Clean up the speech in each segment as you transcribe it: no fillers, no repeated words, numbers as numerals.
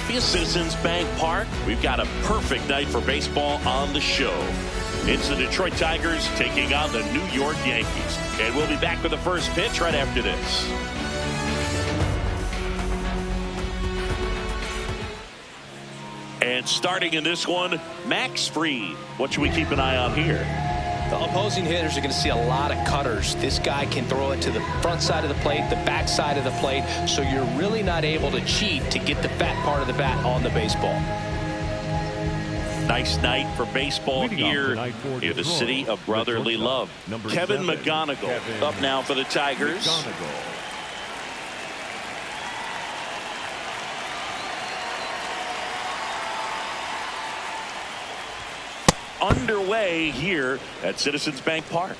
Philadelphia, Citizens Bank Park. We've got a perfect night for baseball on the show. It's the Detroit Tigers taking on the New York Yankees. And we'll be back with the first pitch right after this. And starting in this one, Max Fried. What should we keep an eye on here? The opposing hitters are going to see a lot of cutters. This guy can throw it to the front side of the plate, the back side of the plate, so you're really not able to cheat to get the fat part of the bat on the baseball. Nice night for baseball here in the city of brotherly love. Kevin McGonigal up now for the Tigers. Underway here at Citizens Bank Park.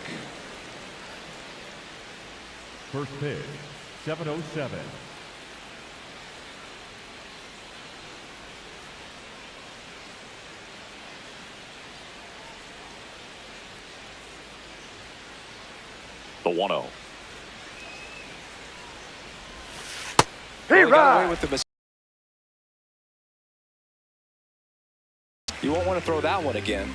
First pitch, 7:07. The 1-0. He got away with the You won't want to throw that one again.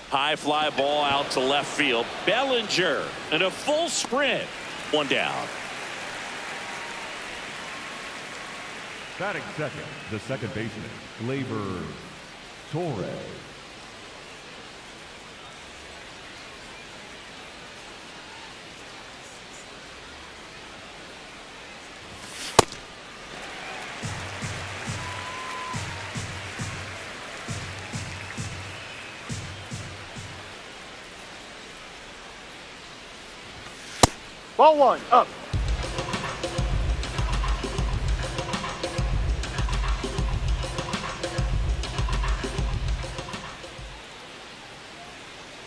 High fly ball out to left field. Bellinger and a full sprint. One down. Batting second, the second baseman, Gleyber Torres. Ball one, up.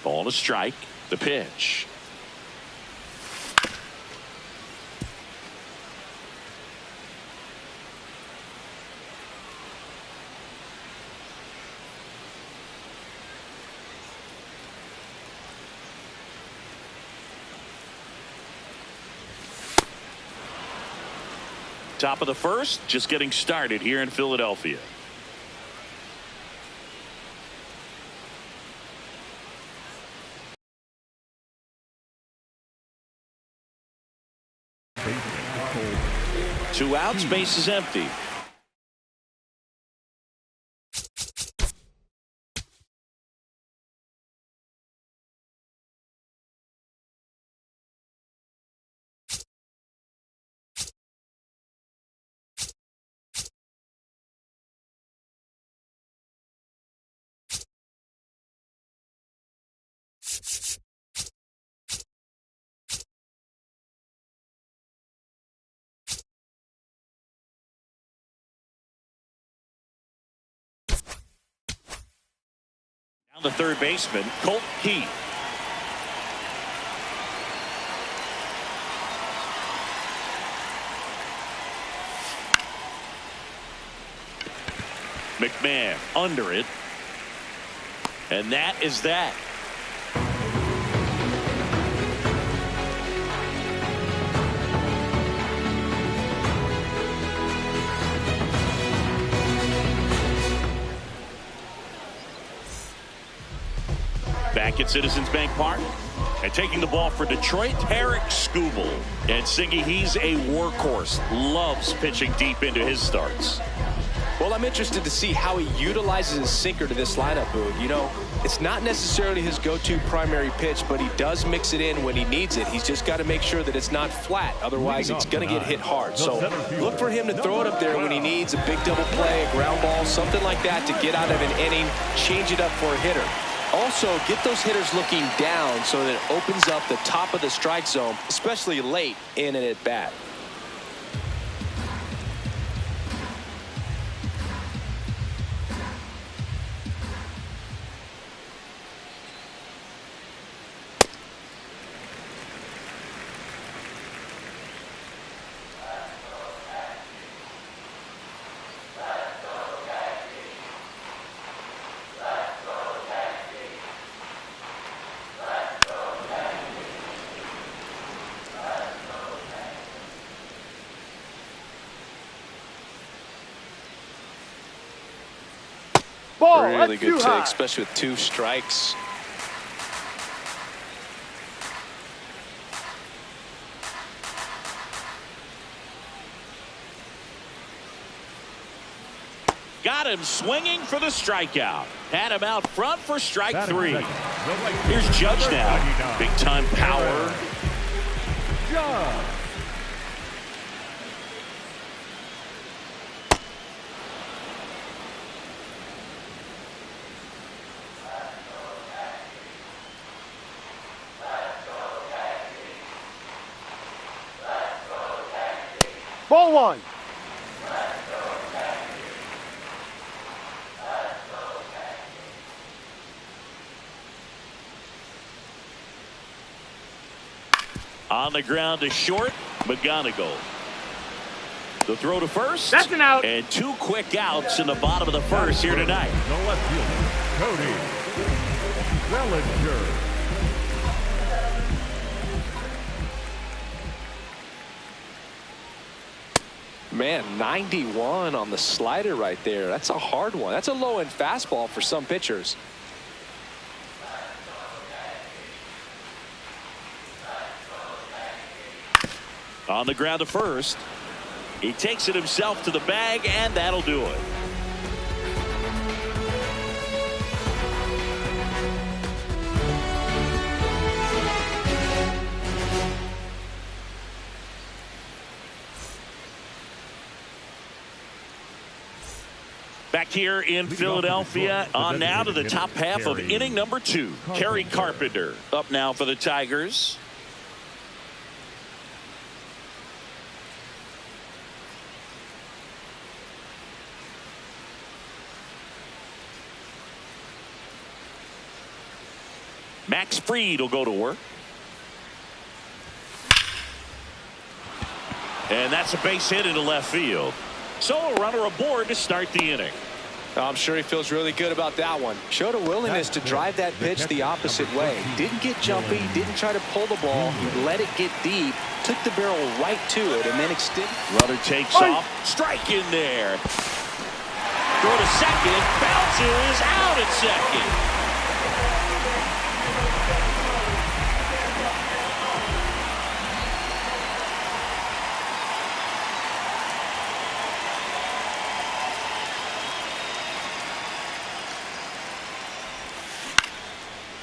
Ball to strike. The pitch. Top of the first, just getting started here in Philadelphia. Two outs, base is empty. Down the third baseman, Colt Keith. McMahon under it. And that is that. Back at Citizens Bank Park. And taking the ball for Detroit, Tarik Skubal. And Siggy, he's a workhorse. Loves pitching deep into his starts. Well, I'm interested to see how he utilizes his sinker to this lineup, Boog. You know, it's not necessarily his go-to primary pitch, but he does mix it in when he needs it. He's just got to make sure that it's not flat. Otherwise, it's going to get hit hard. So look for him to throw it up there when he needs a big double play, a ground ball, something like that to get out of an inning, change it up for a hitter. Also, get those hitters looking down so that it opens up the top of the strike zone, especially late in an at-bat. Ball. Really That's good too take, high. especially with 2 strikes. Got him swinging for the strikeout. Had him out front for strike Batting 3. second, the right Here's fielder, Judge number now. 99. Big time power. Judge. Ball 1. On the ground to short, McGonigal. The throw to first. That's an out. And 2 quick outs in the bottom of the first here tonight. The left fielder, Cody Bellinger. Man, 91 on the slider right there. That's a hard one. That's a low-end fastball for some pitchers. On the ground to first. He takes it himself to the bag, and that'll do it. Back here in Philadelphia, on now to the top half of inning number 2. Kerry Carpenter up now for the Tigers. Max Fried will go to work. And that's a base hit into left field. So a runner aboard to start the inning. I'm sure he feels really good about that one. Showed a willingness to drive that pitch the opposite way. Didn't get jumpy, didn't try to pull the ball. He let it get deep, took the barrel right to it, and then extended. Runner takes off. Strike in there. Throw to second. Bounces out at second.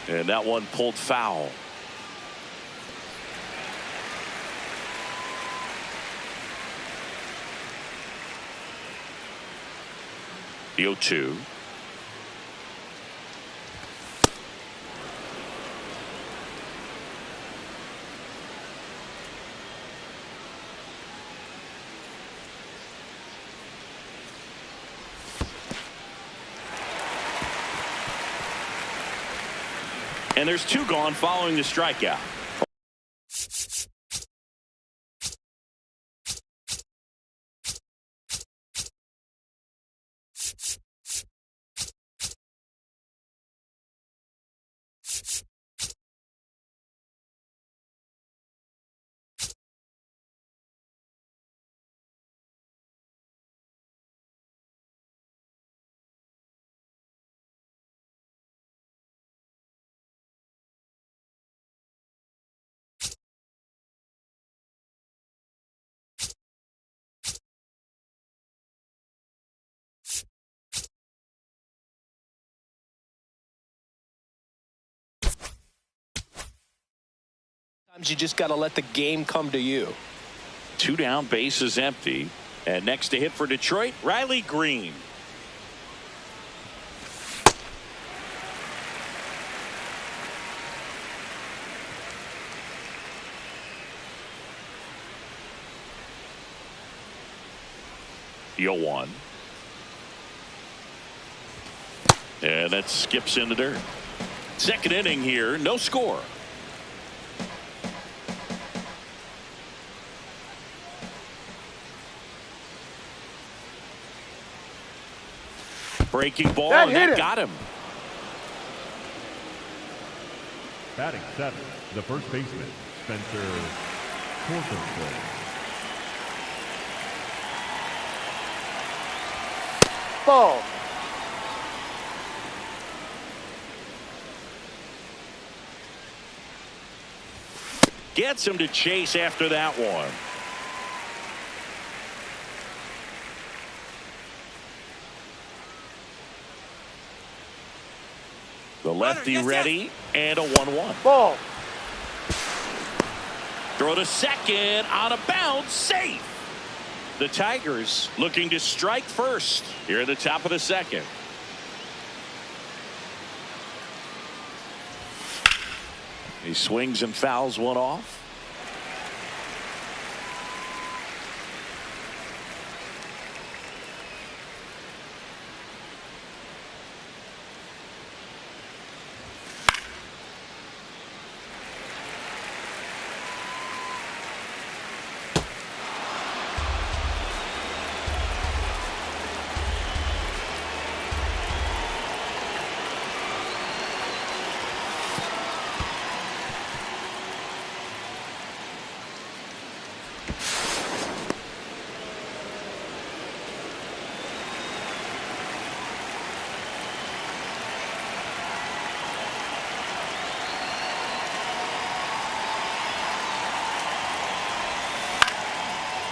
And that one pulled foul. The 0-2. And there's 2 gone following the strikeout. Sometimes you just got to let the game come to you. 2 down, bases empty. And next to hit for Detroit, Riley Green. The 0-1. And that skips in the dirt. Second inning here, no score. Breaking ball, and that got him. Batting 7, the first baseman, Spencer Torkelson. Ball. Gets him to chase after that one. The lefty ready, and a 1-1. Ball. Throw to second, out of bounds, safe. The Tigers looking to strike first here at the top of the second. He swings and fouls one off.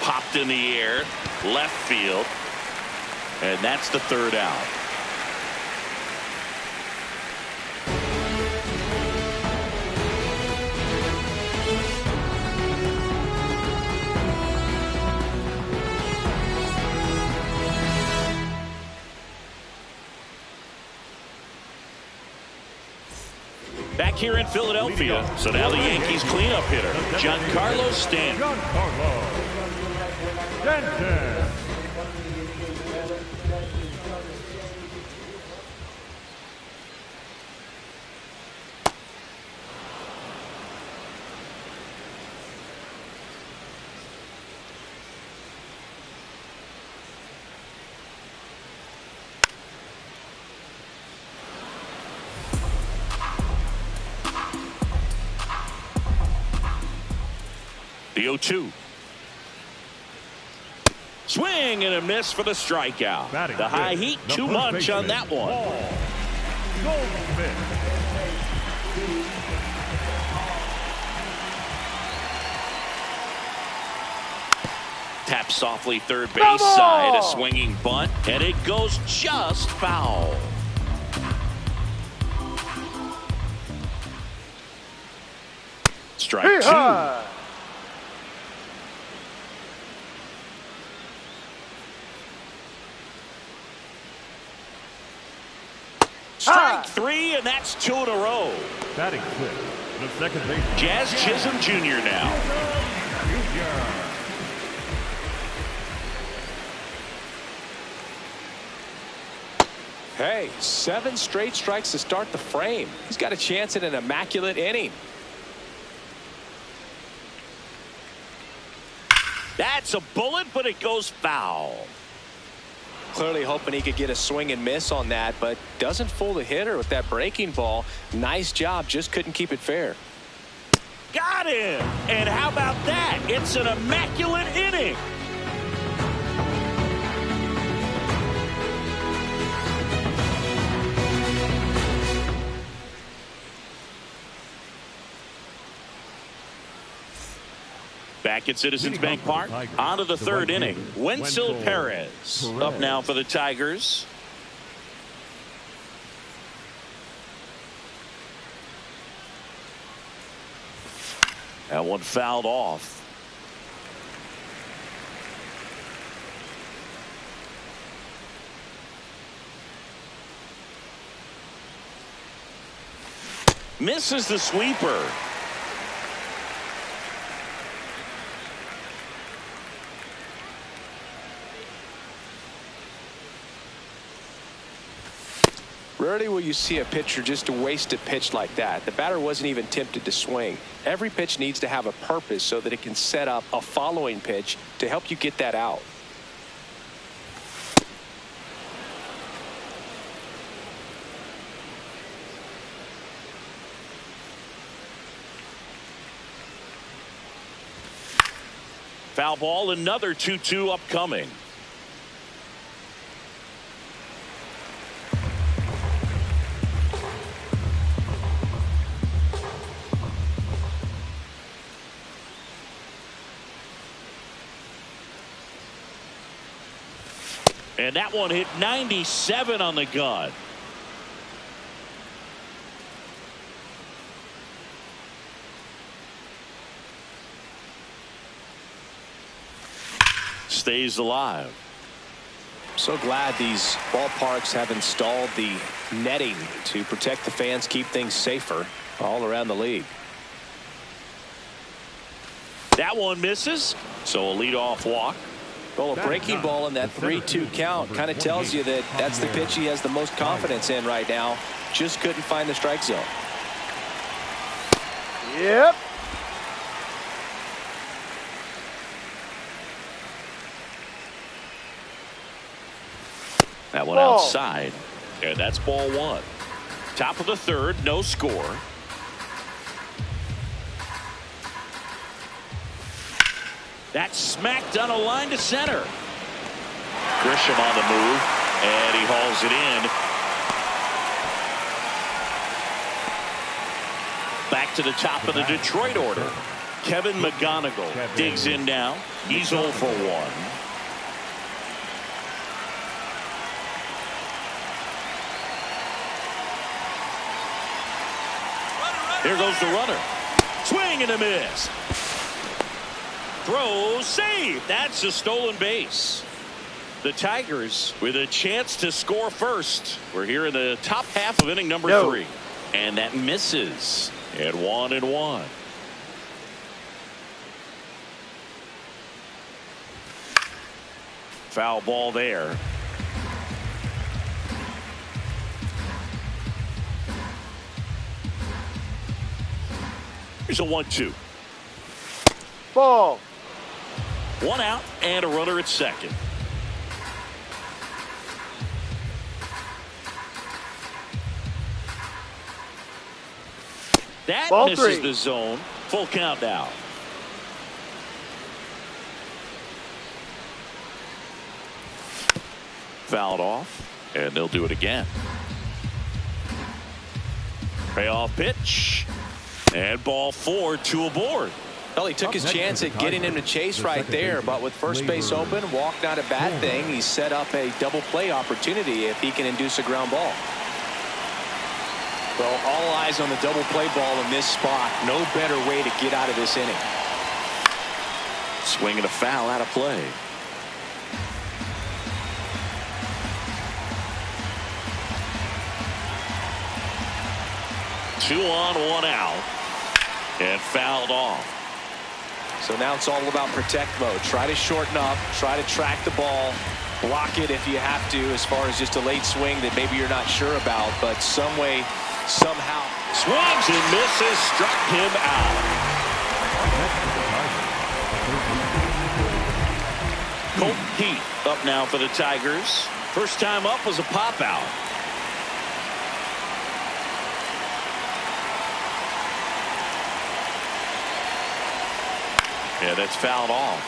Popped in the air, left field, and that's the third out. Back here in Philadelphia, so now the Yankees cleanup hitter, Giancarlo Stanton. Giancarlo Stanton. The 0-2. Swing and a miss for the strikeout. Batting the high fifth, heat, the too first much baseman, on that one. Paul Goldschmidt. Tap softly third base side, a swinging bunt, and it goes just foul. Strike two. Strike three, and that's two in a row. Batting fifth, the second baseman, Jazz Chisholm Jr. now. Jr. Hey, 7 straight strikes to start the frame. He's got a chance at an immaculate inning. That's a bullet, but it goes foul. Clearly hoping he could get a swing and miss on that, but doesn't fool the hitter with that breaking ball. Nice job, just couldn't keep it fair. Got him! And how about that? It's an immaculate inning. Back at Citizens Bank Park, on to the third inning. Wenceel Perez up now for the Tigers. That one fouled off. Misses the sweeper. Rarely will you see a pitcher just waste a pitch like that. The batter wasn't even tempted to swing. Every pitch needs to have a purpose so that it can set up a following pitch to help you get that out. Foul ball, another 2-2 upcoming. And that one hit 97 on the gun. Stays alive. So glad these ballparks have installed the netting to protect the fans, keep things safer all around the league. That one misses, so a leadoff walk. Well, a breaking ball in that 3-2 count kind of tells you that that's the pitch he has the most confidence in right now. Just couldn't find the strike zone. Yep. That one outside, and that's ball one. Top of the third, no score. That's smacked on a line to center. Grisham on the move, and he hauls it in. Back to the top of the Detroit order. Kevin McGonigal digs in now. He's 0 for 1. Here goes the runner. Swing and a miss. Throw, save. That's a stolen base. The Tigers with a chance to score first. We're here in the top half of inning number 3. And that misses at 1-1. Foul ball there. Here's a 1-2. Ball. 1 out and a runner at second. That Ball misses 3. the zone. Full count now. Fouled off, and they'll do it again. Payoff pitch, and ball 4, 2 aboard. Well, he took his chance at getting him to chase right there, but with first base open, walk not a bad thing. He set up a double play opportunity if he can induce a ground ball. Well, all eyes on the double play ball in this spot. No better way to get out of this inning. Swing and a foul out of play. Two on, 1 out, and fouled off. So now it's all about protect mode. Try to shorten up, try to track the ball, block it if you have to, as far as just a late swing that maybe you're not sure about, but some way, somehow. Swings and misses, struck him out. Colton Pete up now for the Tigers. First time up was a pop out. Yeah, that's fouled off.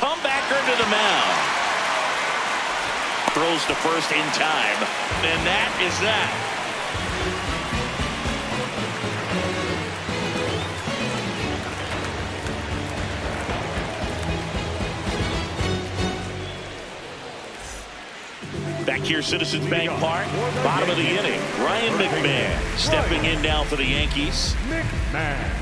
Comebacker to the mound. Throws to first in time. And that is that. Back here, Citizens Bank Park, bottom of the inning. Ryan McMahon stepping in now for the Yankees. McMahon.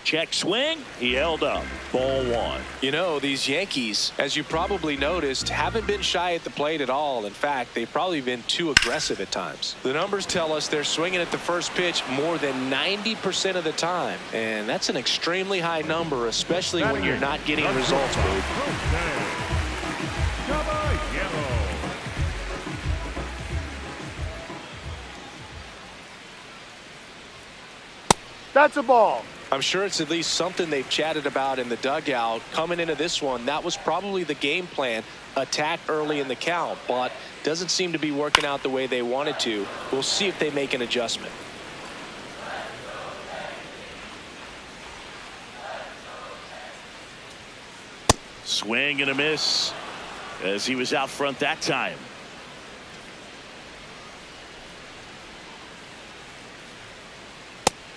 Check swing. He held up. Ball 1. You know, these Yankees, as you probably noticed, haven't been shy at the plate at all. In fact, they've probably been too aggressive at times. The numbers tell us they're swinging at the first pitch more than 90% of the time. And that's an extremely high number, especially when you're not getting results, Boog. That's a ball. I'm sure it's at least something they've chatted about in the dugout. Coming into this one, that was probably the game plan. Attack early in the count, but doesn't seem to be working out the way they wanted to. We'll see if they make an adjustment. Swing and a miss. as he was out front that time.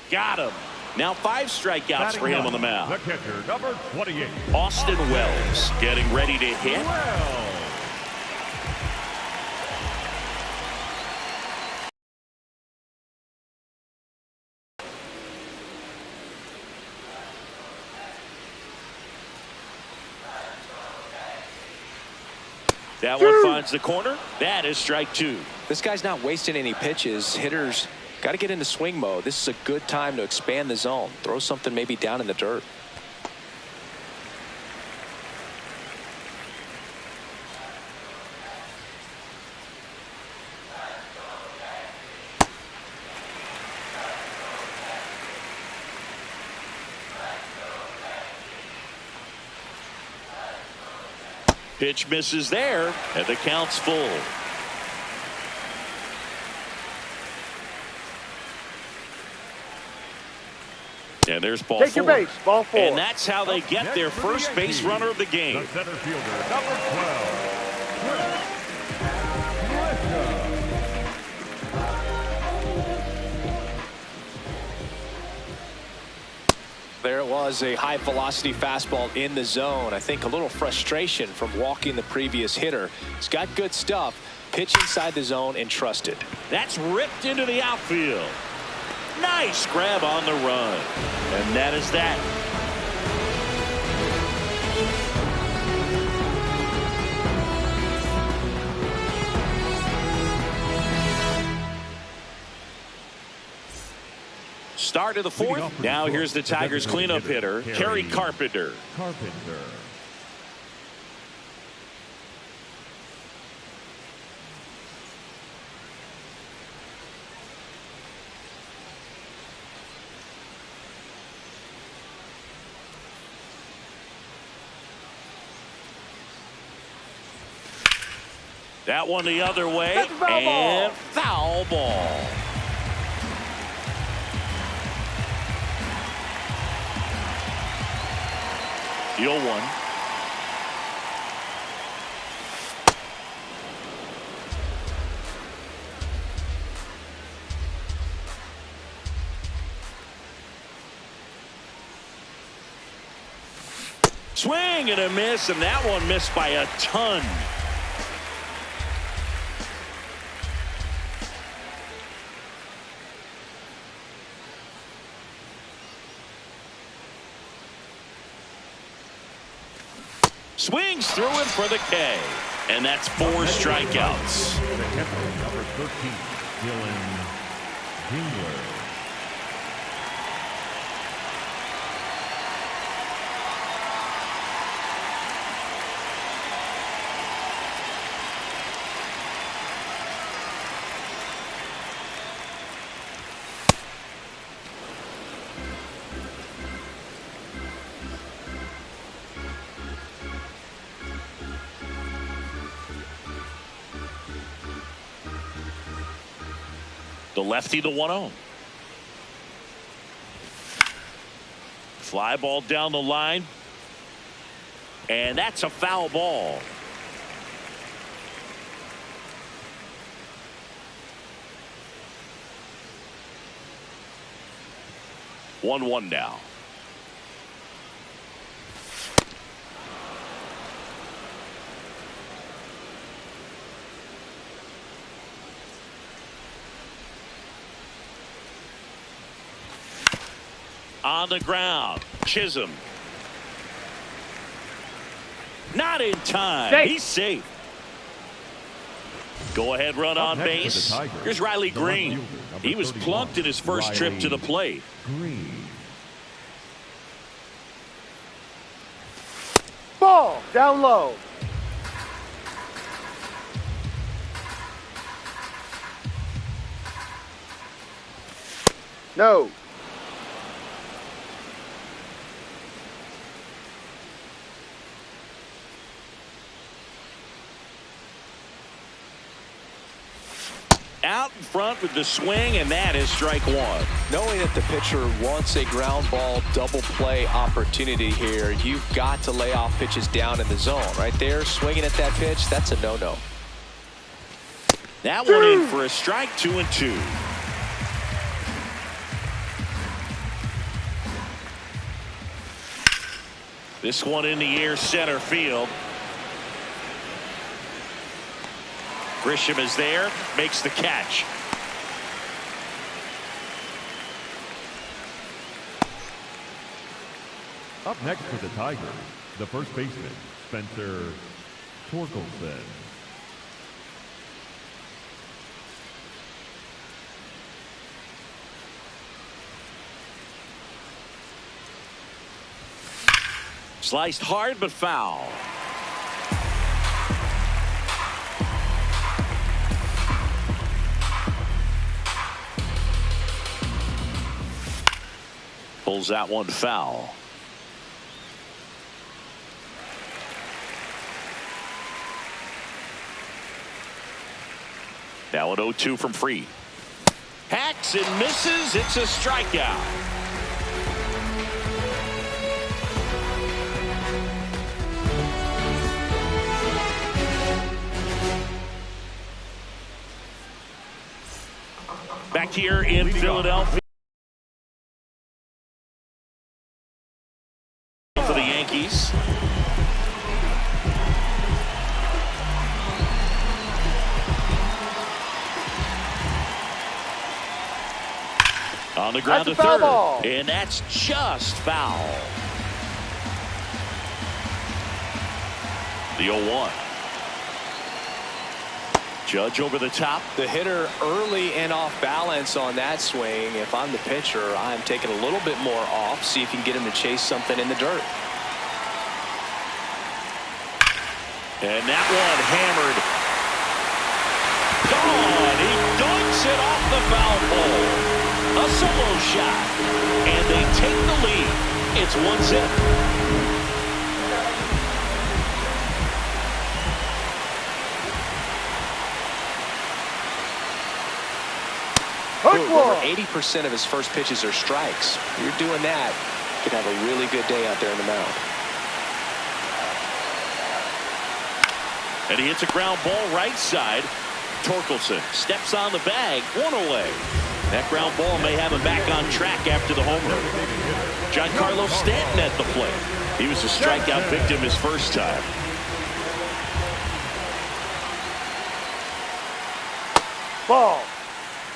Got him. Now 5 strikeouts for him on the mound. The catcher, number 28. Austin Wells getting ready to hit. Wells. That one finds the corner. That is strike 2. This guy's not wasting any pitches. Hitters got to get into swing mode. This is a good time to expand the zone. Throw something maybe down in the dirt. Pitch misses there, and the count's full. And there's ball 4. Take your base, ball 4. And that's how they get their first base runner of the game. The center fielder, number 12. Chris Briscoe. There it was, a high velocity fastball in the zone. I think a little frustration from walking the previous hitter. He's got good stuff. Pitch inside the zone and trust it. That's ripped into the outfield. Nice grab on the run. And that is that. Start of the 4th. Now here's the Tigers cleanup hitter, Kerry Carpenter. Carpenter. That one the other way. That's foul and ball. Foul ball. Deal 1. Swing and a miss, and that one missed by a ton. Swings through him for the K. And that's 4 strikeouts. The catcher, number 13. Dylan Dingler. The lefty, the 1-0. Fly ball down the line. And that's a foul ball. One now. On the ground, Chisholm. Not in time. Safe. He's safe. Go ahead run on Up next for base. the Tigers, Here's Riley the left Green. fielder, number He was 31, plunked in his first trip to the Riley plate. Green. Ball, down low. No. out in front with the swing, and that is strike one. Knowing that the pitcher wants a ground ball double play opportunity here, you've got to lay off pitches down in the zone. Right there, swinging at that pitch, that's a no-no. That one in for a strike, 2-2. This one in the air, center field. Grisham is there, makes the catch. Up next for the Tigers, the first baseman, Spencer Torkelson. Sliced hard but foul. Pulls that one foul. Now an 0-2 from Fried. Hacks and misses. It's a strikeout. Back here in Philadelphia for the Yankees. On the ground to third, and that's just foul. The 0-1. Judge over the top. The hitter early and off balance on that swing. If I'm the pitcher, I'm taking a little bit more off, see if you can get him to chase something in the dirt. And that one hammered. Gone. He dunks it off the foul pole. A solo shot. And they take the lead. It's 1-0. Over 80% of his first pitches are strikes. You're doing that, you could have a really good day out there in the mound. And he hits a ground ball right side. Torkelson steps on the bag, one away. That ground ball may have him back on track after the home run. Giancarlo Stanton at the plate. He was a strikeout victim his first time. Ball.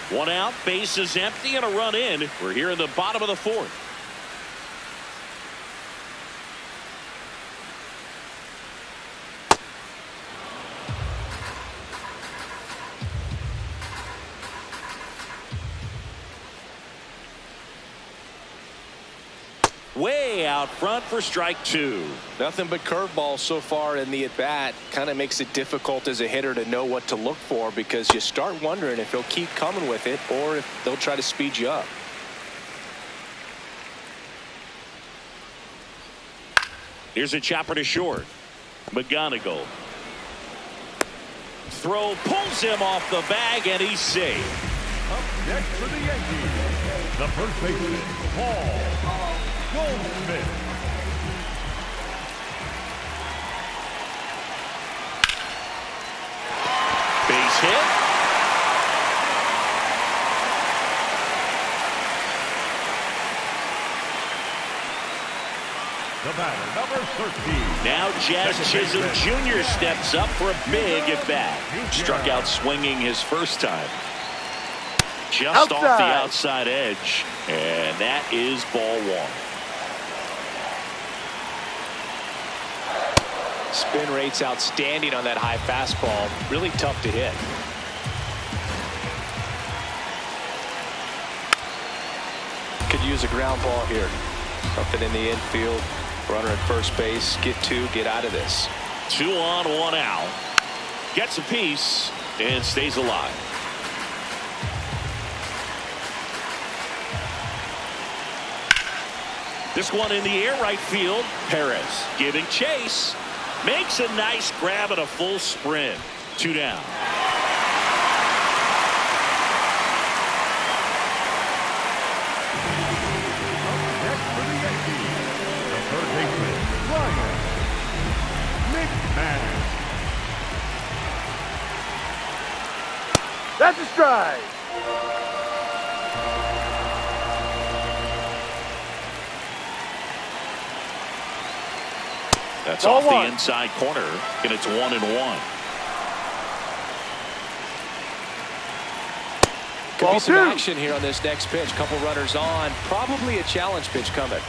One out, base is empty, and a run in. We're here in the bottom of the fourth. Way out front for strike two. Nothing but curveballs so far in the at-bat. Kind of makes it difficult as a hitter to know what to look for, because you start wondering if he'll keep coming with it or if they'll try to speed you up. Here's a chopper to short. McGonigal. Throw pulls him off the bag, and he's safe. Up next for the Yankees, the first baseman, Paul Goldschmidt. Base hit. The batter, number 13. Now Jazz Chisholm Jr. steps up for a big at bat. Struck out swinging his first time. Just off the outside edge, and that is ball one. Spin rate's outstanding on that high fastball. Really tough to hit. Could use a ground ball here. Something in the infield. Runner at first base. Get two. Get out of this. 2 on, 1 out. Gets a piece and stays alive. This one in the air, right field. Perez giving chase. Makes a nice grab and a full sprint. 2 down. That's a strike. That's Ball off one. the inside corner, and it's 1-1. Could Ball be some two. action here on this next pitch. Couple runners on. Probably a challenge pitch coming.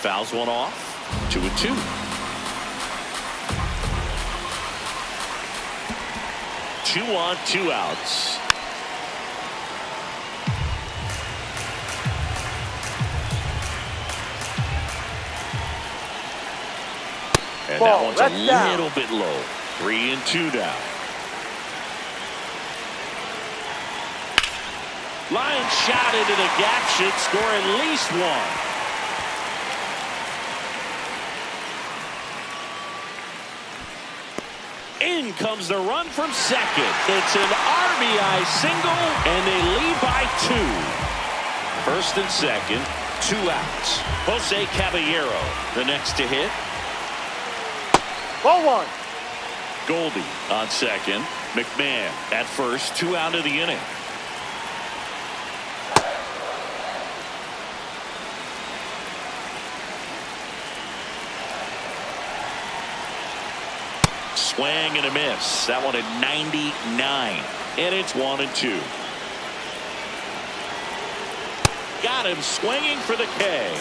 Fouls one off. 2-2. Two on, 2 outs. And that Ball, one's that's a down. little bit low. 3-2 now. Line shot into the gap should score at least one. In comes the run from second. It's an RBI single, and they lead by 2. First and second, 2 outs. Jose Caballero, the next to hit. Ball one. Goldie on second. McMahon at first, 2 out of the inning. Swing and a miss. That one at 99. And it's 1-2. Got him swinging for the K.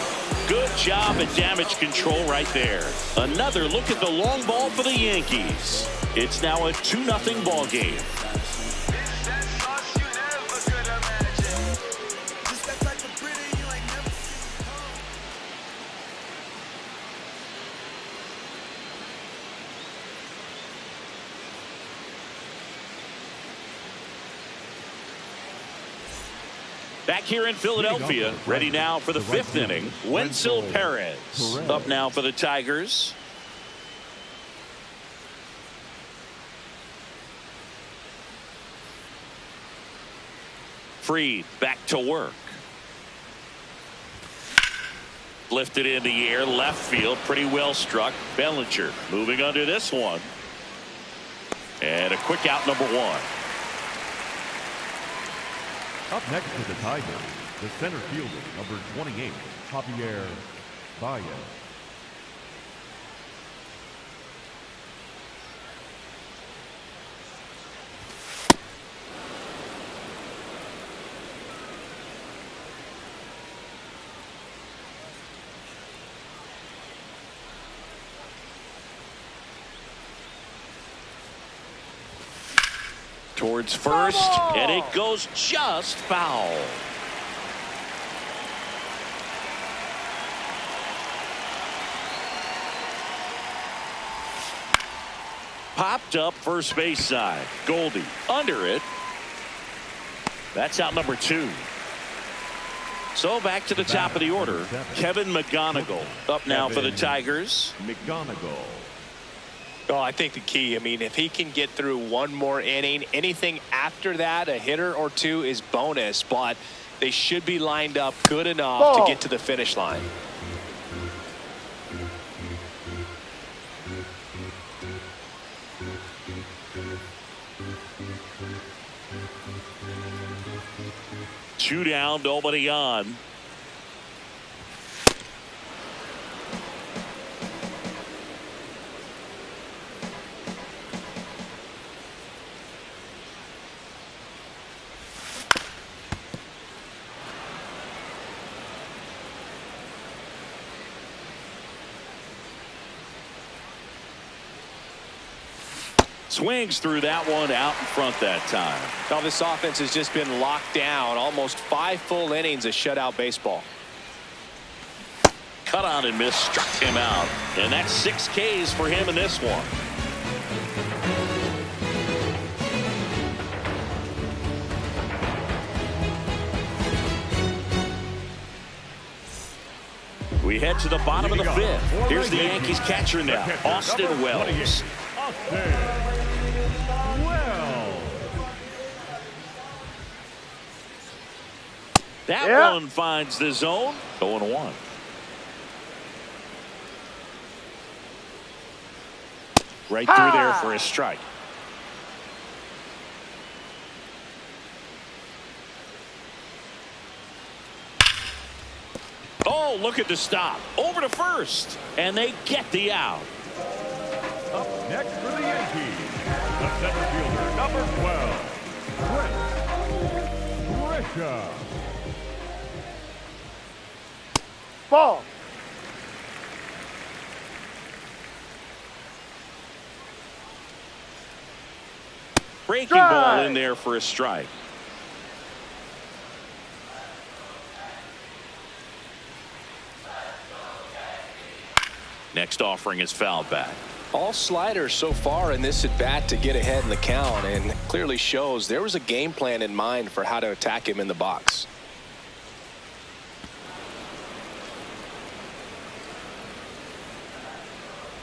Good job at damage control right there. Another look at the long ball for the Yankees. It's now a 2-0 ball game. Back here in Philadelphia, ready now for the 5th inning. Wenzel Perez up now for the Tigers. Fried back to work. Lifted in the air, left field, pretty well struck. Bellinger moving under this one. And a quick out, number 1. Up next for the Tigers, the center fielder, number 28, Javier Baez. Towards first, and it goes just foul. Popped up first base side. Goldie under it. That's out number 2. So back to the top of the order. Kevin McGonigal up now for the Tigers. McGonigal. Oh, I think the key, I mean, if he can get through one more inning, anything after that, a hitter or 2 is bonus, but they should be lined up good enough to get to the finish line. Two down, nobody on. Swings through that one out in front that time. Now this offense has just been locked down. Almost 5 full innings of shutout baseball. Cut on and miss, struck him out. And that's 6 Ks for him in this one. We head to the bottom of the 5th. Here's the Yankees catcher now, Austin Wells. That one finds the zone. 0-1. Right through there for a strike. Oh, look at the stop. Over to first. And they get the out. Up next for the Yankees, the center fielder, number 12, Trent Grisham. Ball. Breaking Strike. ball in there for a strike. Next offering is fouled back. All sliders so far in this at bat to get ahead in the count, and clearly shows there was a game plan in mind for how to attack him in the box.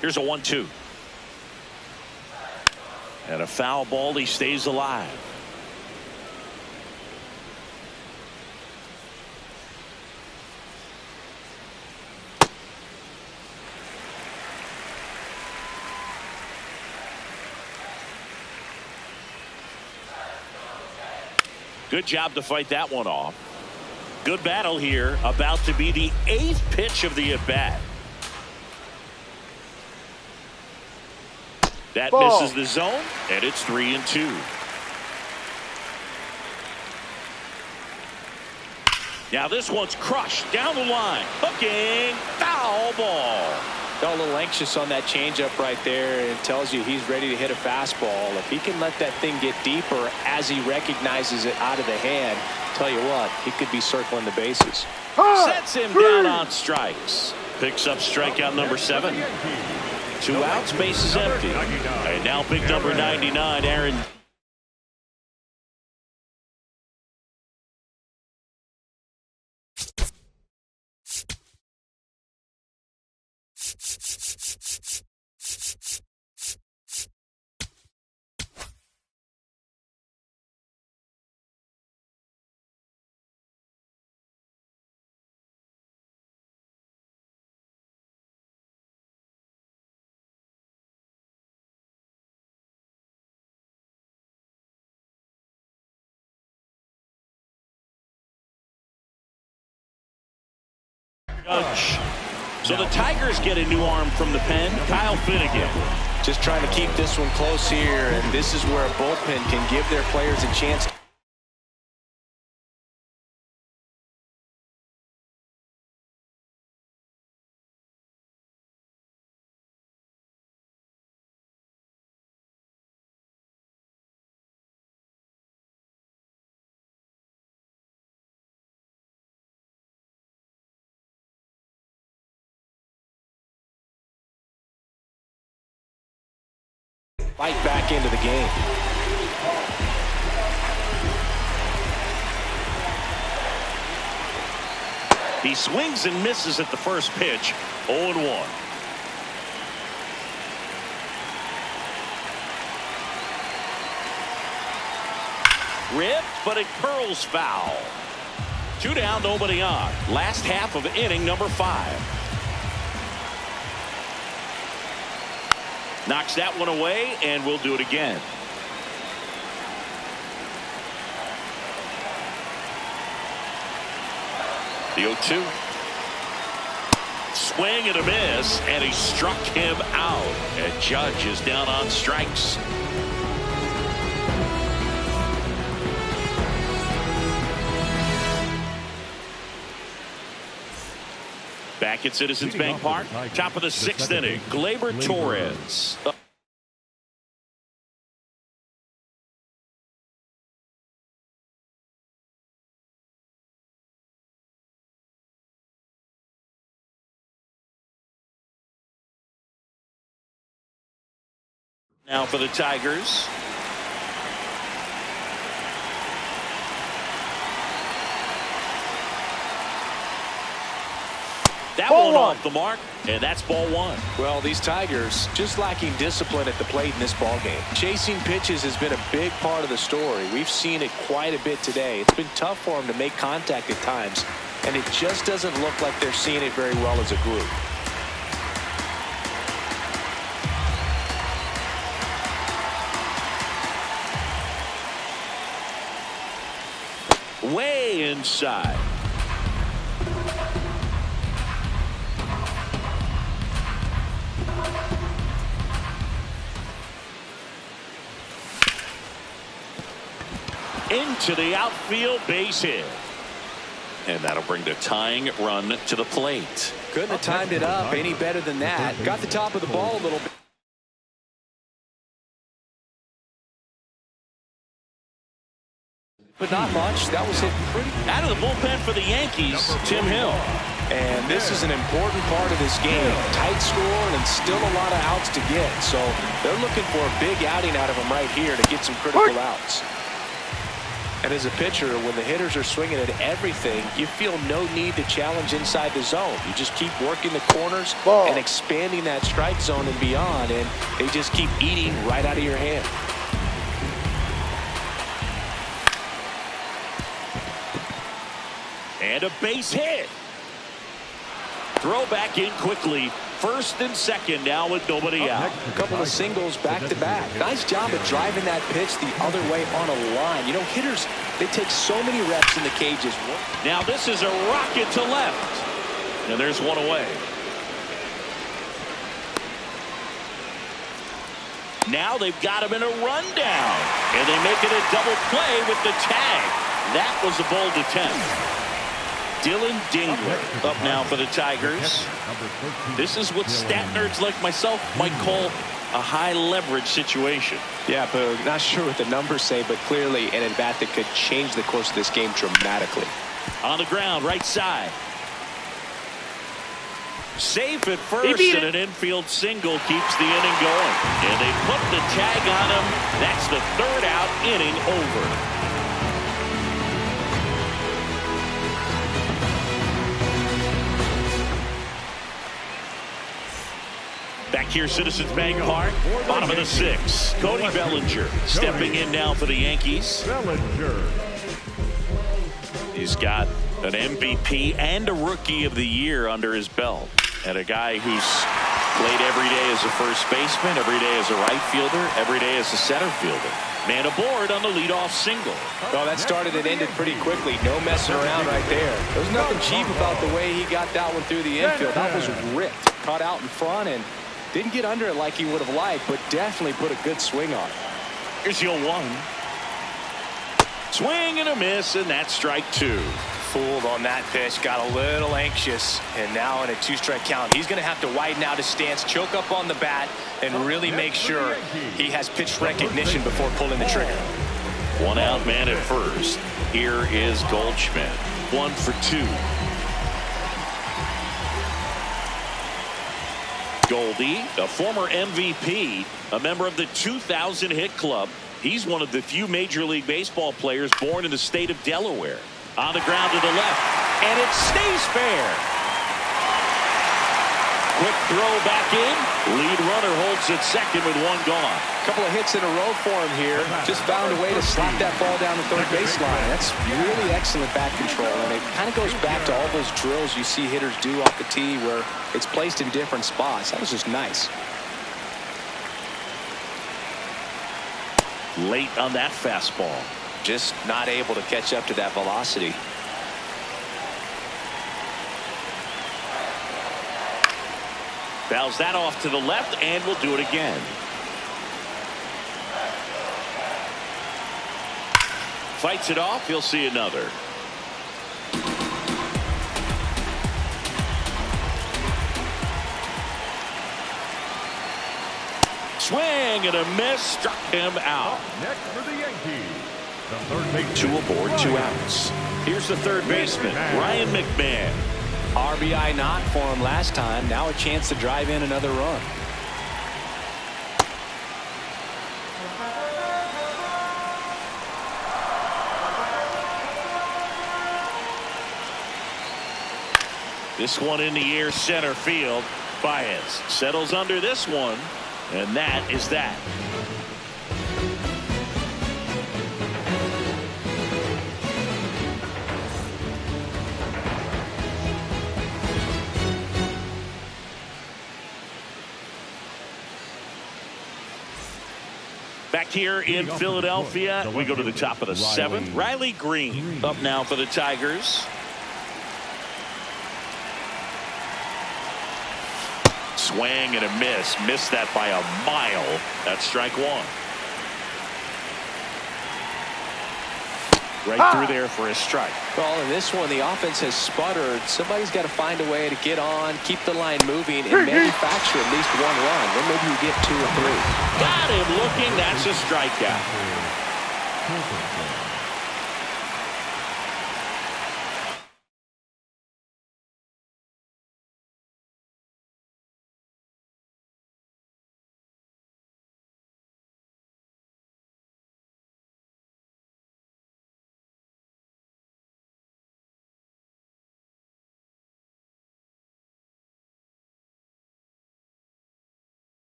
Here's a 1-2. And a foul ball. He stays alive. Good job to fight that one off. Good battle here. About to be the 8th pitch of the at-bat. That Ball. misses the zone, and it's 3-2. Now this one's crushed down the line. Hooking, foul ball. Got a little anxious on that changeup right there, and it tells you he's ready to hit a fastball. If he can let that thing get deeper as he recognizes it out of the hand, tell you what, he could be circling the bases. Sets him down on strikes. Picks up strikeout number 7. 2 outs, base is empty. And now big number 99, Aaron. Judge. So the Tigers get a new arm from the pen, Kyle Finnegan. Just trying to keep this one close here, and this is where a bullpen can give their players a chance. Fight back into the game. He swings and misses at the first pitch. 0-1. Ripped, but it curls foul. 2 down, nobody on. Last half of inning number 5. Knocks that one away, and we'll do it again. The 0-2. Swing and a miss, and he struck him out. And Judge is down on strikes. Back at Citizens Bank Park, top of the 6th inning, Gleyber Torres. Now for the Tigers. That one off the mark, and that's ball 1. Well, these Tigers just lacking discipline at the plate in this ball game. Chasing pitches has been a big part of the story. We've seen it quite a bit today. It's been tough for them to make contact at times, and it just doesn't look like they're seeing it very well as a group. way inside. Into the outfield, base hit. And that'll bring the tying run to the plate. Couldn't have timed it up any better than that. Got the top of the ball a little bit. But not much. That was hit pretty. Out of the bullpen for the Yankees, Tim Hill. And this is an important part of this game. Tight score and still a lot of outs to get. So they're looking for a big outing out of him right here to get some critical outs. And as a pitcher, when the hitters are swinging at everything, you feel no need to challenge inside the zone. You just keep working the corners and expanding that strike zone and beyond, and they just keep eating right out of your hand. And a base hit. Throw back in quickly. First and second now with nobody out. A couple of singles back to back. Nice job of driving that pitch the other way on a line. You know, hitters, they take so many reps in the cages. Now this is a rocket to left. And there's one away. Now they've got him in a rundown. And they make it a double play with the tag. That was a bold attempt. Dylan Dingler up now for the Tigers. This is what stat nerds like myself might call a high leverage situation. Yeah, but not sure what the numbers say, but clearly an at-bat that could change the course of this game dramatically. On the ground, right side. Safe at first, and an infield single keeps the inning going. And they put the tag on him. That's the third out, inning over. Back here, Citizens Bank Park, bottom of the sixth. Cody Bellinger stepping in now for the Yankees. He's got an MVP and a Rookie of the Year under his belt. And a guy who's played every day as a first baseman, every day as a right fielder, every day as a center fielder. Man aboard on the leadoff single. Well, that started and ended pretty quickly. No messing around right there. There's nothing cheap about the way he got that one through the infield. That was ripped. Caught out in front and didn't get under it like he would have liked, but definitely put a good swing on it. Here's your one. Swing and a miss, and that's strike two. Fooled on that pitch, got a little anxious, and now in a two-strike count, he's going to have to widen out his stance, choke up on the bat, and really make sure he has pitch recognition before pulling the trigger. One out man at first. Here is Goldschmidt. 1 for 2. Goldie, a former MVP, a member of the 2000 hit club. He's one of the few Major League Baseball players born in the state of Delaware. On the ground to the left, and it stays fair. Quick throw back in. Lead runner holds at second with one gone. A couple of hits in a row for him here. Just found a way to slap that ball down the third baseline. That's really excellent bat control, and it kind of goes back to all those drills you see hitters do off the tee where it's placed in different spots. That was just nice. Late on that fastball. Just not able to catch up to that velocity. Fouls that off to the left, and will do it again. Fights it off. He'll see another. Swing and a miss, struck him out. Next for the Yankees, the third baseman. 2 aboard, 2 outs. Here's the third baseman, Ryan McMahon. RBI knock for him last time. Now a chance to drive in another run. This one in the air, center field. Baez settles under this one, and that is that. Back here in Philadelphia. We go to the top of the 7th. Riley Green up now for the Tigers. Swing and a miss. Missed that by a mile. That's strike 1. Right through there for a strike. Well, in this one, the offense has sputtered. Somebody's got to find a way to get on, keep the line moving, and manufacture at least 1 run. Then maybe you get 2 or 3. Got him looking. That's a strikeout.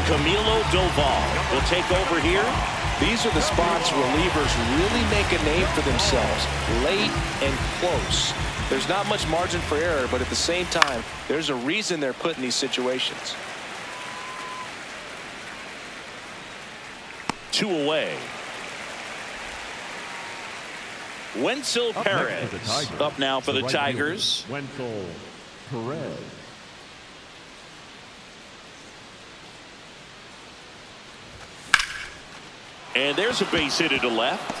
Camilo Doval will take over here. These are the spots relievers really make a name for themselves. Late and close. There's not much margin for error, but at the same time, there's a reason they're put in these situations. 2 away. Wenzel Perez up now for the Tigers. Wenzel Perez. And there's a base hit to left.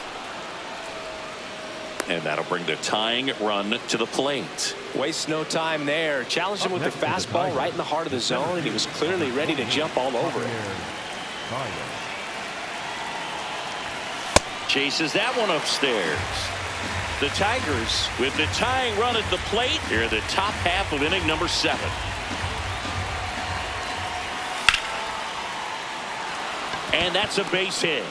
And that'll bring the tying run to the plate. Wastes no time there. Challenged him with the fastball right in the heart of the zone, and he was clearly ready to jump all over it. Chases that one upstairs. The Tigers with the tying run at the plate here in the top half of inning number 7. And that's a base hit.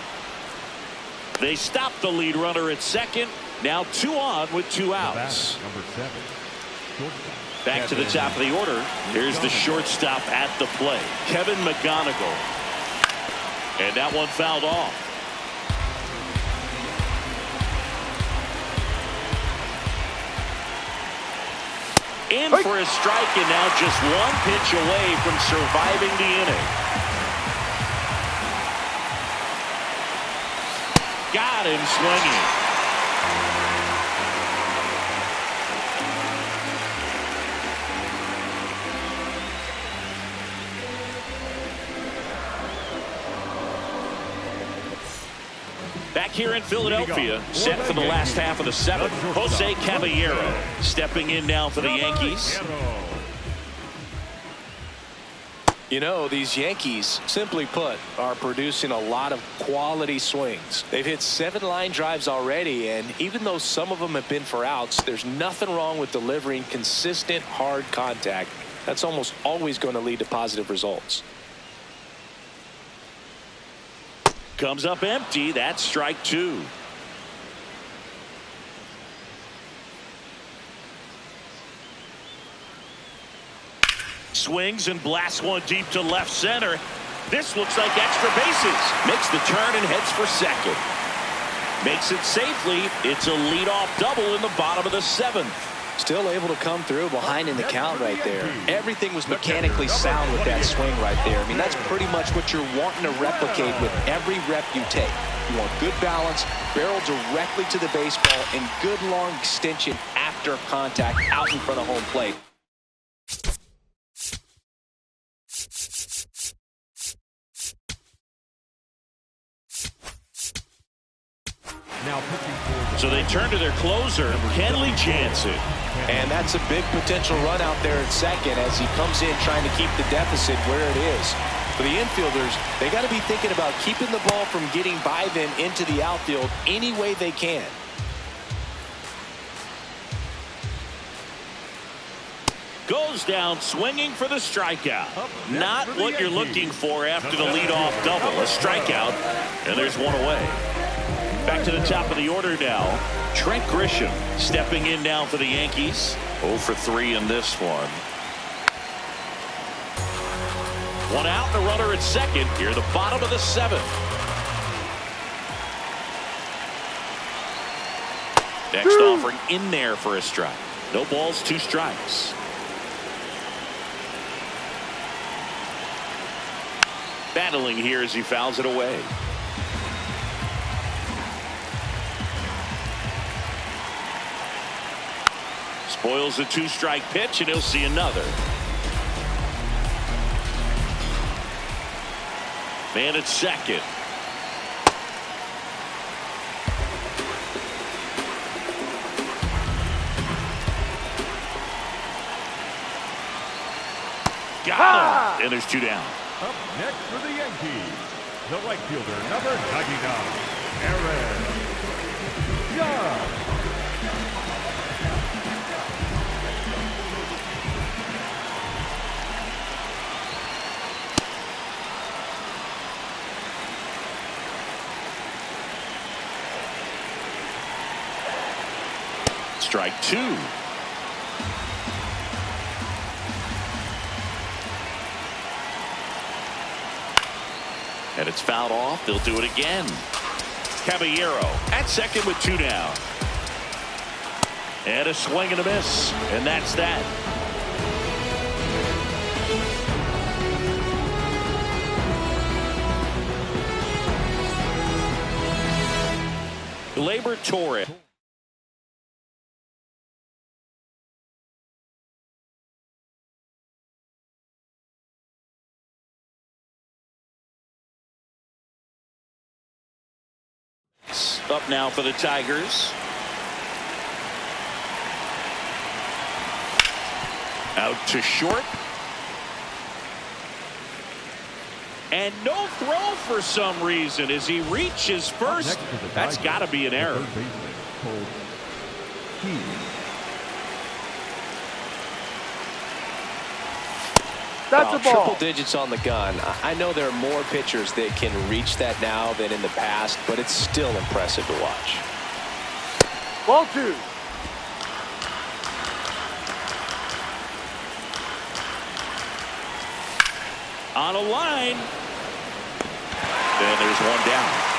They stop the lead runner at second. Now 2 on with 2 outs. Back to the top of the order. Here's the shortstop at the plate, Kevin McGonigal. And that one fouled off. In for a strike, and now just 1 pitch away from surviving the inning. Got him swinging. Back here in Philadelphia, set for the last half of the 7th. Jose Caballero stepping in now for the Yankees. You know, these Yankees, simply put, are producing a lot of quality swings. They've hit 7 line drives already, and even though some of them have been for outs, there's nothing wrong with delivering consistent, hard contact. That's almost always going to lead to positive results. Comes up empty. That's strike 2. Swings and blasts one deep to left center. This looks like extra bases. Makes the turn and heads for second. Makes it safely. It's a leadoff double in the bottom of the 7th. Still able to come through behind in the count right there. Everything was mechanically sound with that swing right there. I mean, that's pretty much what you're wanting to replicate with every rep you take. You want good balance, barrel directly to the baseball, and good long extension after contact out in front of home plate. So they turn to their closer, Kenley Jansen. And that's a big potential run out there at second as he comes in trying to keep the deficit where it is. For the infielders, they got to be thinking about keeping the ball from getting by them into the outfield any way they can. Goes down swinging for the strikeout. Not what you're looking for after the leadoff double. A strikeout, and there's one away. Back to the top of the order now. Trent Grisham stepping in now for the Yankees. 0 for 3 in this one. One out, the runner at second. Here at the bottom of the 7th. Next offering in there for a strike. No balls, 2 strikes. Battling here as he fouls it away. Spoils a 2-strike pitch, and he'll see another. Man at second. Got him. And there's 2 down. Up next for the Yankees, the right fielder, number 99, Aaron Judge. Strike 2. And it's fouled off. They'll do it again. Caballero at second with 2 down. And a swing and a miss. And that's that. Gleyber Torres. Up now for the Tigers. Out to short. And no throw for some reason as he reaches first. That's got to be an error. That's a ball. Triple digits on the gun. I know there are more pitchers that can reach that now than in the past, but it's still impressive to watch. Ball 2. On a line. And there's 1 down.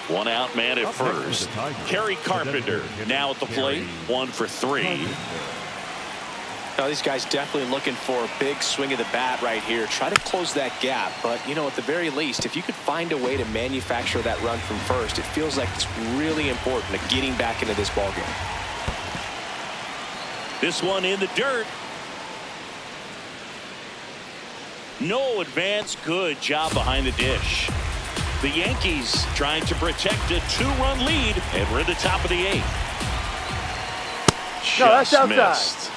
One out, man at first. Kerry Carpenter now at the plate. 1 for 3. Now these guys definitely looking for a big swing of the bat right here. Try to close that gap. But, you know, at the very least, if you could find a way to manufacture that run from first, it feels like it's really important to getting back into this ballgame. This one in the dirt. No advance. Good job behind the dish. The Yankees trying to protect a 2-run lead, and we're at the top of the 8th. No, that's Just outside. missed.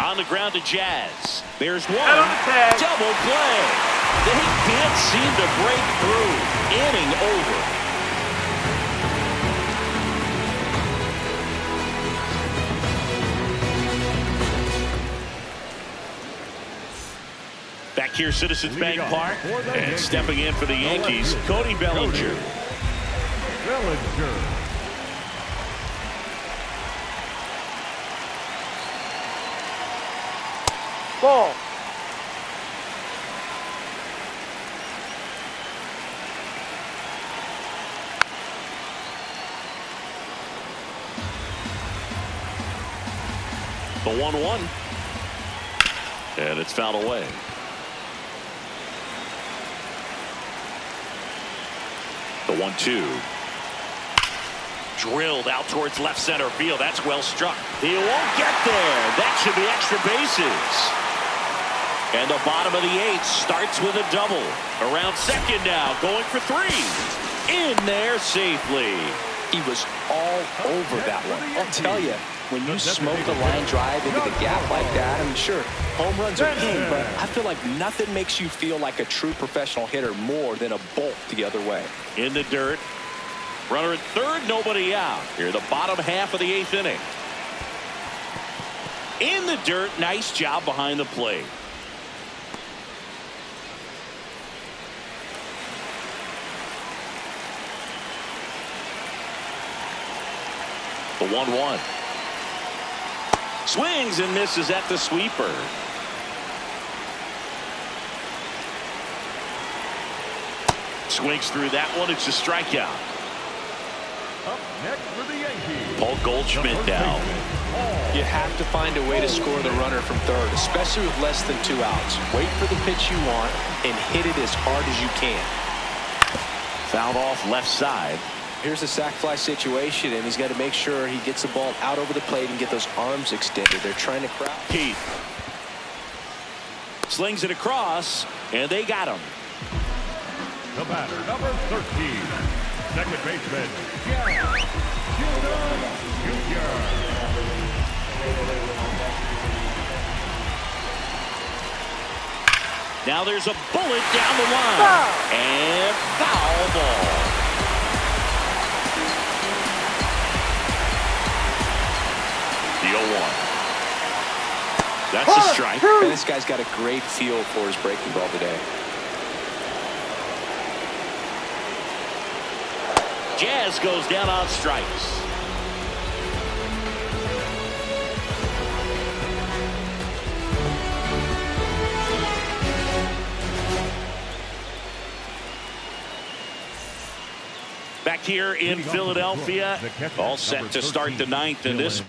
On the ground to Jazz. There's 1. Double play. They can't seem to break through. Inning over. Back here, Citizens Bank Park, and stepping in for the Yankees, Cody Bellinger. Ball. The 1-1. And it's fouled away. The 1-2. Drilled out towards left center field. That's well struck. He won't get there. That should be extra bases. And the bottom of the 8th starts with a double. Around second now, going for 3. In there safely. He was all over that one. I'll tell you, when you smoke the line drive into the gap like that, I mean, sure, home runs are king, but I feel like nothing makes you feel like a true professional hitter more than a bolt the other way. In the dirt. Runner at third, nobody out. Here, the bottom half of the 8th inning. In the dirt, nice job behind the plate. The 1-1. Swings and misses at the sweeper. Swings through that one. It's a strikeout. Up next for the Yankees, Paul Goldschmidt now. You have to find a way to score the runner from third, especially with less than 2 outs. Wait for the pitch you want and hit it as hard as you can. Fouled off left side. Here's a sac fly situation, and he's got to make sure he gets the ball out over the plate and get those arms extended. They're trying to crowd. Keith slings it across, and they got him. the batter, number 13, second baseman, Jack Jr. Now there's a bullet down the line. And foul ball. The 0-1. That's a strike. And this guy's got a great feel for his breaking ball today. Jazz goes down on strikes. Back here in Philadelphia, all set to start the ninth in this.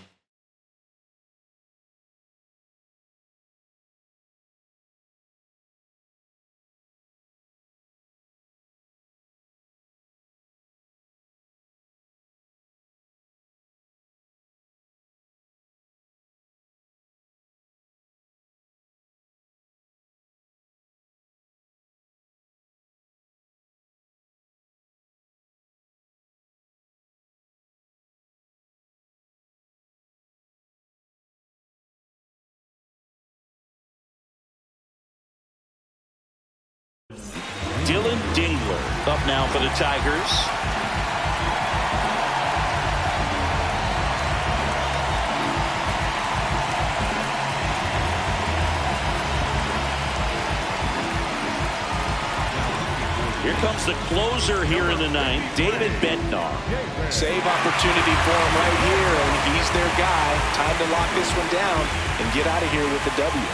Dylan Dingler up now for the Tigers. Here comes the closer here in the ninth, David Bednar. Save opportunity for him right here, and he's their guy. Time to lock this one down and get out of here with the W.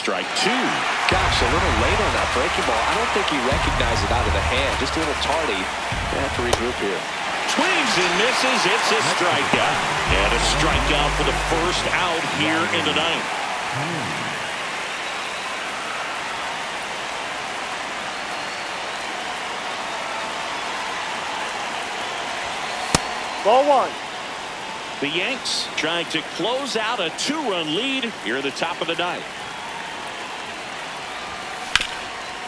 Strike two. Gosh, a little late on that breaking ball. I don't think he recognized it out of the hand. Just a little tardy. They have to regroup here. Swings and misses. It's a strikeout. And a strikeout for the first out here in the ninth. Ball one. The Yanks trying to close out a 2-run lead here at the top of the ninth.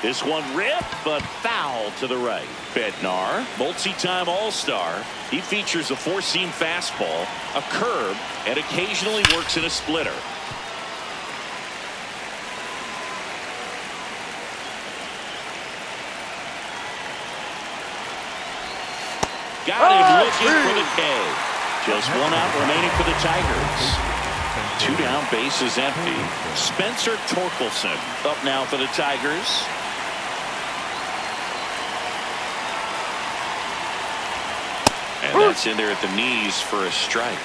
This one ripped, but foul to the right. Bednar, multi-time All-Star. He features a four-seam fastball, a curve, and occasionally works in a splitter. Got him looking for the K. Just one out remaining for the Tigers. Two down, base is empty. Spencer Torkelson up now for the Tigers. And that's in there at the knees for a strike.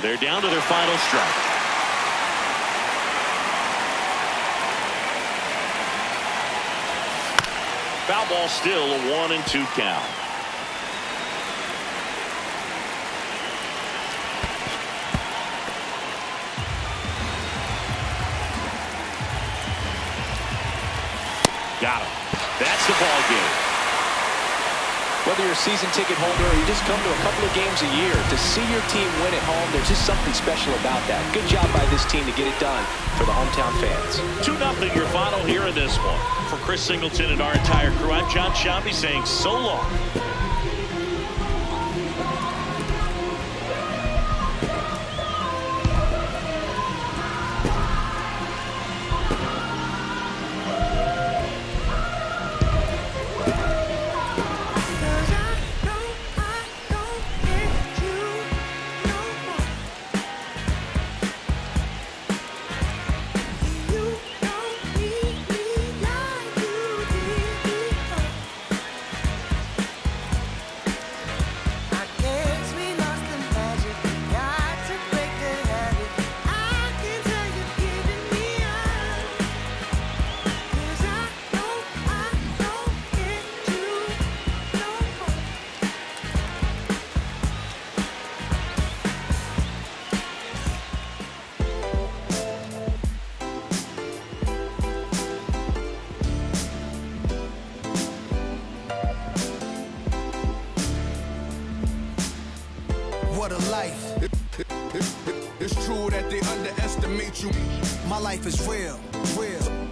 They're down to their final strike. Foul ball, still a 1-2 count. Got him. That's the ball game. Whether you're a season ticket holder or you just come to a couple of games a year, to see your team win at home, there's just something special about that. Good job by this team to get it done for the hometown fans. 2-0 your final here in this one. For Chris Singleton and our entire crew, I'm John Sciambi saying so long. What a life. It's true that they underestimate you. My life is real.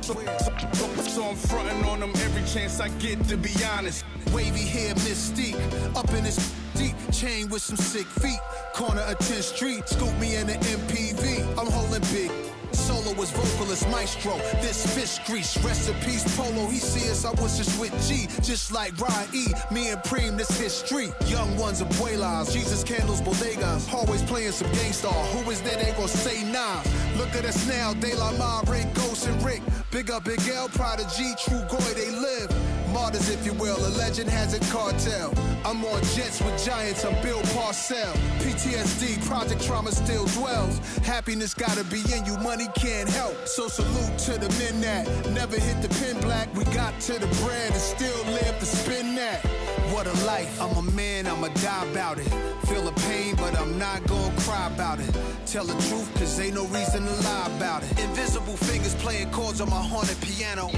So I'm fronting on them every chance I get, to be honest. Wavy hair, mystique, up in this deep chain with some sick feet. Corner of 10th Street, scoop me in the MPV. I'm holding big. Solo was vocalist maestro, this fish grease. Rest in peace, Polo, he see us, I was just with G. Just like Ryan E, me and Preem, this history. Young ones of Abuelas, Jesus candles, bodegas. Always playing some gangstar, who is there, they gon' say nah. Look at us now, De La Ma, Ray, Ghost and Rick. Big up Big L, Prodigy, True Goy, they live. Martyrs, if you will, a legend has a cartel. I'm on jets with giants, I'm Bill Parcell. PTSD, Project Trauma still dwells. Happiness gotta be in you, money can't help. So salute to the men that never hit the pin black. We got to the bread and still live to spin that. What a life, I'm a man, I'ma die about it. Feel the pain, but I'm not gonna cry about it. Tell the truth, cause ain't no reason to lie about it. Invisible fingers playing chords on my haunted piano.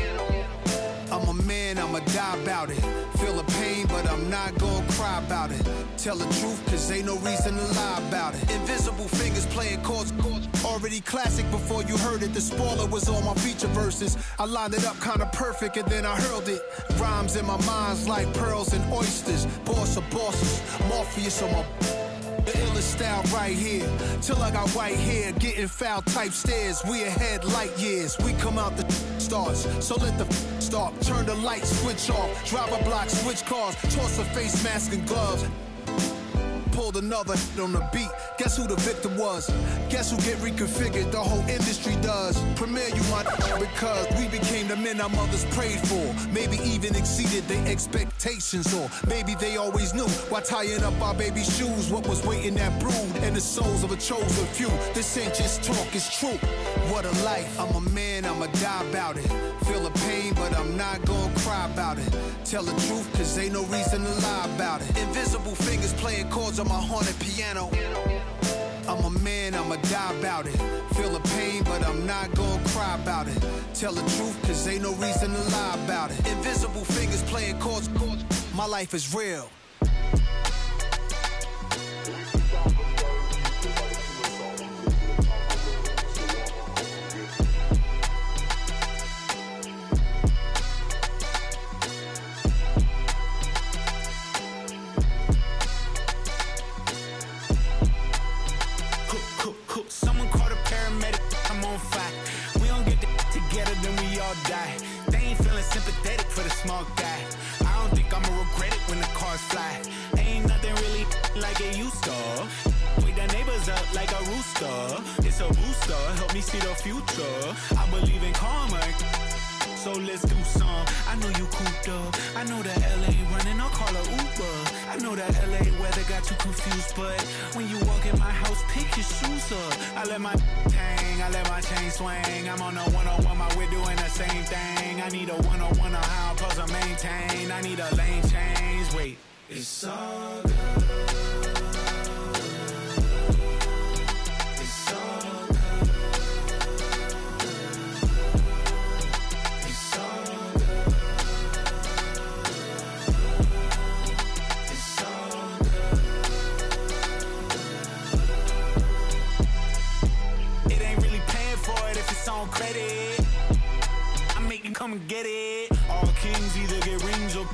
I'm a man, I'ma die about it. Feel the pain, but I'm not gonna cry about it. Tell the truth, cause ain't no reason to lie about it. Invisible fingers playing chords. Already classic before you heard it. The spoiler was on my feature verses. I lined it up kinda perfect and then I hurled it. Rhymes in my mind's like pearls and oysters. Boss of bosses, Morpheus on my... The illest style right here. Till I got white hair, getting foul type stares. We ahead light years. We come out the starts. So let the start. Turn the light switch off. Drive a block, switch cars. Toss a face mask and gloves. Pulled another on the beat. Guess who the victim was? Guess who get reconfigured? The whole industry does. Premiere you my because we became the men our mothers prayed for. Maybe even exceeded their expectations, or maybe they always knew why tying up our baby shoes. What was waiting that brood and the souls of a chosen few. This ain't just talk, it's true. What a life. I'm a man, I'ma die about it. Feel the pain, but I'm not gonna cry about it. Tell the truth, cause ain't no reason to lie about it. Invisible fingers playing chords on my haunted piano. I'm a man, I'ma die about it. Feel the pain, but I'm not gonna cry about it. Tell the truth, cause ain't no reason to lie about it. Invisible fingers playing chords. My life is real. Someone call the paramedic, I'm on fire. We don't get together, then we all die. They ain't feeling sympathetic for the small guy. I don't think I'ma regret it when the cars fly. Ain't nothing really like it used to. Wake the neighbors up like a rooster. It's a booster, help me see the future. I believe in karma, so let's do some. I know you cooped up. I know that LA running, I'll call a Uber. I know that LA weather got you confused, but when you walk in my house, pick your shoes up. I let my hang, I let my chain swing. I'm on a 101, my we're doing the same thing. I need a 101 on how I'm supposed to maintain. I need a lane change. Wait, it's all good. All kings either get rings or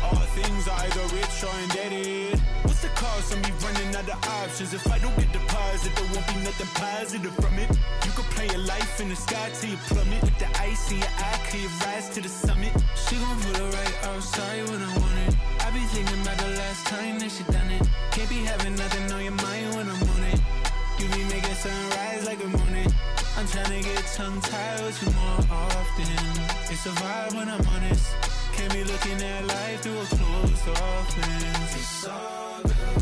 all things are either rich or indebted. What's the cost of me running out of options? If I don't get deposit, there won't be nothing positive from it. You could play your life in the sky till you plummet. With the ice in your eye, till you rise to the summit. She gon' put it right outside when I want it. I be thinking about the last time that she done it. Can't be having nothing on your mind when I'm on it. You be making sunrise like a morning. I'm tryna get tongue-tied with you more often. It's a vibe when I'm honest. Can't be looking at life through a closed off lens. It's all good.